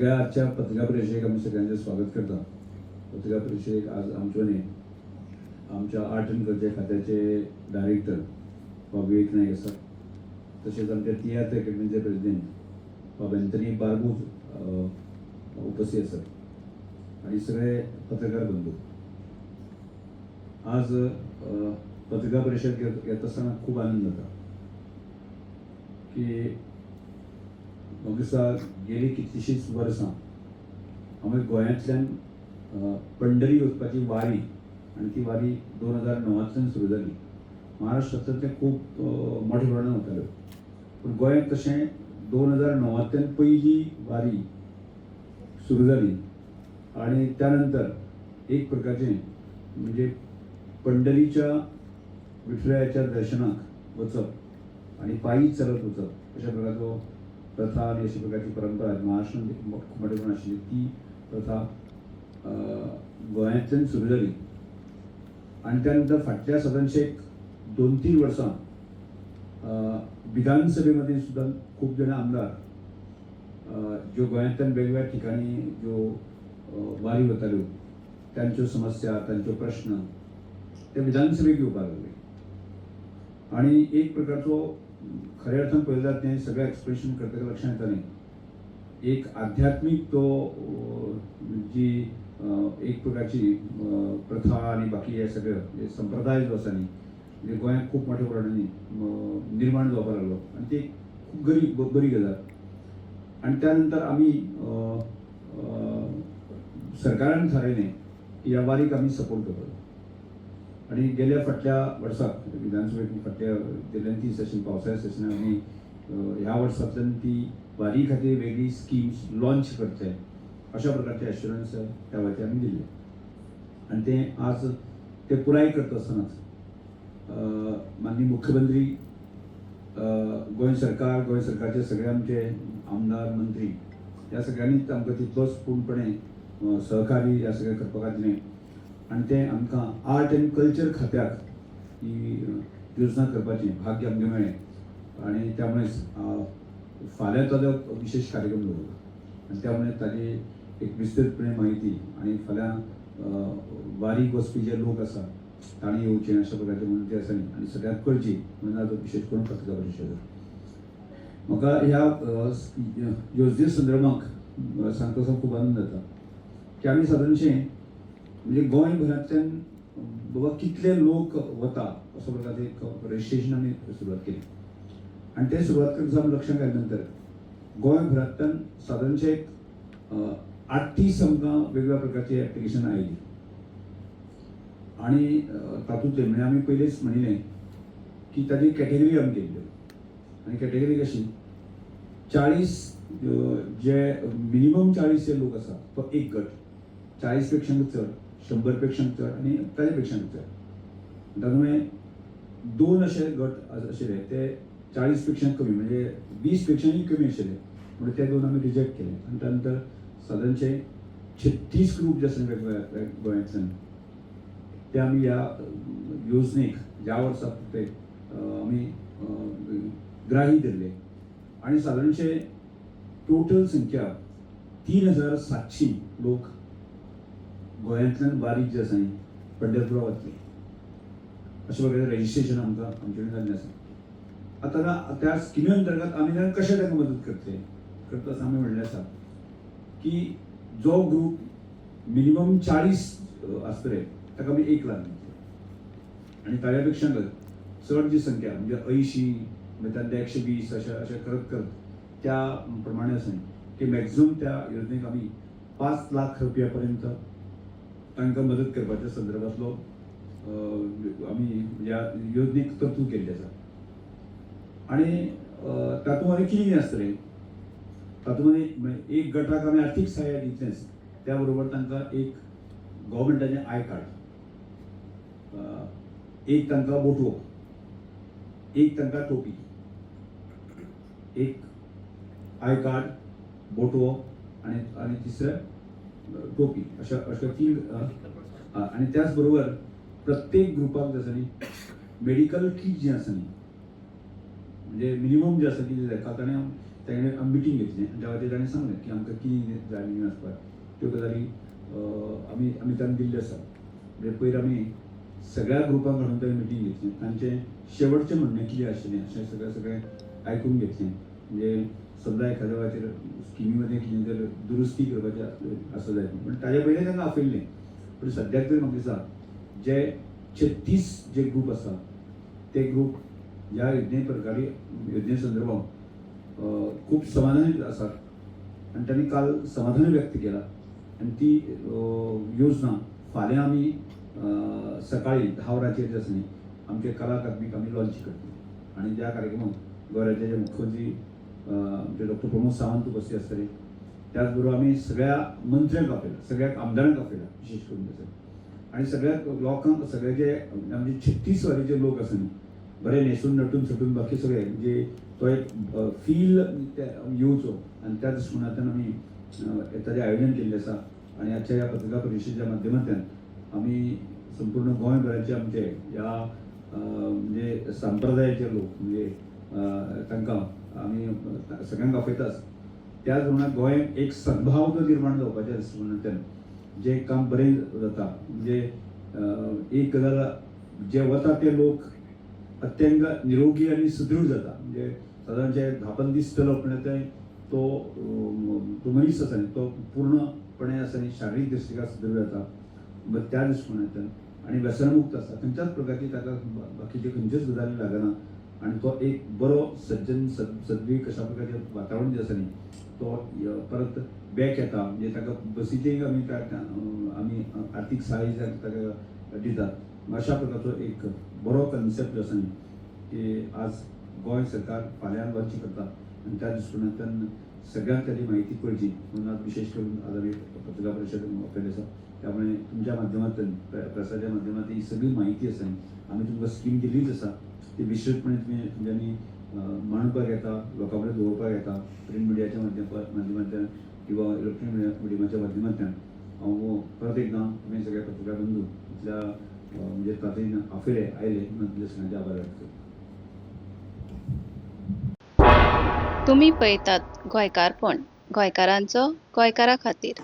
सगळ्या आजच्या पत्रकार परिषदेक आम्ही सगळ्यांचे स्वागत करता. पत्रकार परिषदेक आज आमच्याने आमच्या आर्ट एंड कल्चर खात्याचे डायरेक्टर विवेक नाईक आसात, तसेच आमच्या तियात्र अकॅडमीचे प्रेसिडेंट बाब एंथनी बारबूज उपस्थित आसात आणि सगळे पत्रकार बंधू. आज पत्रकार परिषद घेत असताना खूप आनंद जाता की म्हाका दिसता गेली कितलीशींच वर्सां आमी गोंयांतल्यान पंढरी वचपाची वारी, आनी ती वारी 2009 सुरू जाली. महाराष्ट्रांतल्यान ते खूप मोठ्या प्रमाणात वताल्यो, पूण गोंयांत तशें 2009 पयली वारी सुरू जाली आणि त्यानंतर एक प्रकारचे म्हणजे पंढरीच्या विठुरायाच्या दर्शनाक वचप आणि पायी चलत वचप अशा प्रकारचो प्रथा आणि अशा प्रकारची परंपरा महाराष्ट्रात खूप मोठ्या प्रमाणात आशिल्ली. ती प्रथा गोंयांतल्यान सुरू जाली आणि त्यानंतर फाटल्या साधारणशे 2-3 वर्सां विधानसभेमध्ये सुद्धा खूप जण आमदार ज्यो गोंयांतल्यान वेगवेगळ्या ठिकाणी ज्यो वारी वताल्यो त्यांच्यो समस्या, त्यांच्यो प्रश्न ते विधानसभेक येवपाक लागले आणि एक प्रकारचो खऱ्या अर्थान पळयलें जाल्यार तें सगळें एक्सप्रेशन करतकच लक्षांत येतालें एक आध्यात्मीक तो जी एक प्रकारची प्रथा आणि बाकी हे सगळे संप्रदाय जो आसा न्ही म्हणजे गोंयांत खूप मोठ्या प्रमाणांनी निर्माण जावपाक लागलो आणि ते खूप बरी गजाल. आणि त्यानंतर आमी सरकारान थारायलें की ह्या वारीक आमी सपोर्ट करतलो आणि गेल्या फाटल्या वर्साक विधानसभेक फाटल्या गेल्या ती सेशन पावसाळ्या सेशनाक आमी ह्या वर्सांतल्यान ती वारी खातीर वेगळी स्किम्स लॉन्च करचे अशा प्रकारचे एश्युरन्स त्या वेळाचेर आमी दिल्ले आणि ते आज ते पुराय करता आसतनाच माननीय मुख्यमंत्री, गोंय सरकारचे सगळे आमचे आमदार मंत्री ह्या सगळ्यांनीच आमकां तितलोच पूर्णपणे सहकार्य ह्या सगळ्या करपाक दिलें आणि ते आमकां आर्ट एंड कल्चर खात्याक ही योजना करपाची भाग्य आमकां मेळ्ळें आणि त्यामुळेच फाल्यां ताजो विशेष कार्यक्रम दवरलो आणि त्यामुळे ताजी एक विस्तृतपणे माहिती आणि फाल्यां वारीक वचपी जे लोक आसा तांणी येवचें अशा प्रकारचे म्हणून ते आसा आनी सगळ्यांक कळची म्हणून आज विशेष करून पत्रकार परिशद. म्हाका ह्या योजने संदर्भात सांगता खूप आनंद जाता की आमी सादारणशे म्हणजे गोंयभरांतल्यान बाबा कितले लोक वता असो प्रकारचे एक रजिस्ट्रेशन आमी सुरवात केली आणि ते सुरवात करता आमी लक्षांत घातल्या नंतर गोंयभरांतल्यान सादारणशे 38 आमकां वेगवेगळ्या प्रकारची एप्लिकेशन आयली आणि तातूंतले म्हणजे आमी पयलेच म्हणिल्लें की ताजी कॅटेगरी आमी केल्ल्यो आणि कॅटेगरी कशी 40 जे मिनिमम 40 जे लोक आसा तो एक गट, 40 पेक्षा चड, 100 पेक्षा चड आणि ताजे पेक्षा चड. तातूंत 2 असे गट आशिल्ले ते 40 पेक्षा कमी म्हणजे 20 पेक्षाय कमी आशिल्ले म्हणून ते 2 आमी रिजेक्ट केले आणि त्यानंतर सादारणशे 36 ग्रुप जे आसा वेगवेगळ्या गोंयांतल्यान ते आमी ह्या योजनेक ज्या वर्सा ते आमी ग्राही धरले आणि सादारणशे टोटल संख्या 3700 लोक गोंयांतल्यान वारीक जे आसा न्ही पंढरपुरा वतले अशा प्रकारे रजिस्ट्रेशन आमकां आमचे कडेन जाल्लें आसा. आतां त्या स्किमी अंतर्गत आमी कशें ताका मदत करता आसा आमी म्हणलें आसा की जो ग्रूप मिनिमम 40 आसतले ताका आमी 1 लाख दितले आणि ताच्या पेक्षा चड जी संख्या म्हणजे 80 म्हणजे त्यातले 120 अशें करत त्या प्रमाणे आसा की मॅक्झिमम त्या योजनेक आमी 5 लाख रुपया पर्यंत तांकां मदत करपाच्या संदर्भातलो आमी ह्या योजनेक तरतूद केल्ली आसा. आणि तातूंत आनी कितें आसतलें तातूंत एक गटाक आमी आर्थीक सहाय्य दितलेंच, त्या बरोबर तांकां एक गव्हर्मेंटाचें आय कार्ड, एक तांकां बोटवो, एक तांकां टोपी, एक आय कार्ड, बोटवो आणि तिसरें टोपी अशा 3 आणि त्याच बरोबर प्रत्येक ग्रुपाक जे आसा न्ही मेडिकल किट जें आसा न्ही म्हणजे मिनिमम जे आसा कितें जाता ताणें तेणें मिटींग घेतली आनी त्या खातीर ताणें सांगलें की आमकां कितें जाय मिनिमम आसपाक त्यो गजाली आमी तांकां दिल्ल्यो आसा. म्हणजे पयर आमी सगळ्या ग्रुपांक हाडून ताणें मिटींग घेतली तांचें शेवटचें म्हणणें कितें आशिल्लें अशें सगळें आयकून घेतलें. म्हणजे समजा एखाद्या खातीर स्किमी मदें कितें जर दुरुस्ती करपाचें आसा जाय पूण ताज्या पयलीं तांकां आपयल्लें. पूण सद्याक तरी म्हाका दिसता जे 36 जे ग्रूप आसा ते ग्रूप ह्या योजने संदर्भात खूब समाधानी आसात आनी तांणी काल समाधान व्यक्त केलां आनी ती योजना फाल्यां आमी सकाळीं 10 वरांचेर जे आसा न्ही आमचे कला अकादमीक आमी लॉन्च करतले आनी ज्या कार्यक्रमाक गोंयचे जे मुख्यमंत्री आमचे डॉक्टर प्रमोद सावंत उपस्थित आसतले. त्याच बरोबर आमी सगळ्या मंत्र्यांक आपयला, सगळ्या आमदारांक आपयला विशेष करून आनी सगळ्या लोकांक सगळे जे आमचे 36 वारे जे लोक आसा न्ही बरे न्हेसून नटून सटून बाकी सगळे म्हणजे तो एक फील येवचो आनी त्या दृश्टिकोनांतल्यान आमी ताचें आयोजन केल्लें आसा. आनी आजच्या ह्या पत्रकार परिशदेच्या माध्यमांतल्यान आमी संपूर्ण गोंयभराचे आमचे ह्या म्हणजे संप्रदायाचे लोक म्हणजे तांकां आमी सगळ्यांक आपयताच. त्याच प्रमाणे गोंयांत एक सद्भाव जो निर्माण जावपाच्या दृश्टिकोनांतल्यान जे काम बरें जाता म्हणजे एक गजाल जे वता ते लोक अत्यंत निरोगी आनी सुदृढ जाता. म्हणजे सादारण जे 10-15 दीस चलप म्हणल्यार तो मनीस आसा न्ही तो पूर्णपणे आसा न्ही शारिरीक दृश्टिका सुदृढ जाता. त्या दृश्टिकोनांतल्यान आनी व्यसनमुक्त आसा खंयच्याच प्रकारची ताका बाकीचे खंयच्योच गजाली लागना आनी तो एक बरो सज्जन सद्वीक अशा प्रकारचें वातावरण जें आसा न्ही तो परत बॅक येता. म्हणजे ताका बसीचेय आमी आर्थीक सहाय्य ताका दितात. अशा प्रकारचो एक बरो कन्सेप्ट जो आसा न्ही की आज गोंय सरकार फाल्यां लॉन्च करता आनी त्या दृश्टिकोनांतल्यान सगळ्यांक ताची म्हायती कळची म्हणून आज विशेष करून आज आमी पत्रकार परिशद आपयली आसा. त्यामुळे तुमच्या माध्यमांतल्यान प्रसाराच्या माध्यमांतल्यान ही सगळी माहिती आसा आमी तुमकां स्कीम दिल्लीच आसा ती विस्तृतपणे तुमच्यांनी मांडपाक येता, लोकां कडेन दवरपाक येता. प्रिंट मिडियाच्या माध्यमांतल्यान किंवा इलेक्ट्रॉनिक मिडियमाच्या माध्यमांतल्यान हांव परत एकदां तुमी सगळे पत्रकार बंधू इतल्या म्हणजे तातूंत आफेले आयले म्हणून तुमचे सगळ्यांचे आभार व्यक्त करता. तुम्ही पळयतात गोंयकारपण, गोंयकारांचो गोंयकारा खातीर.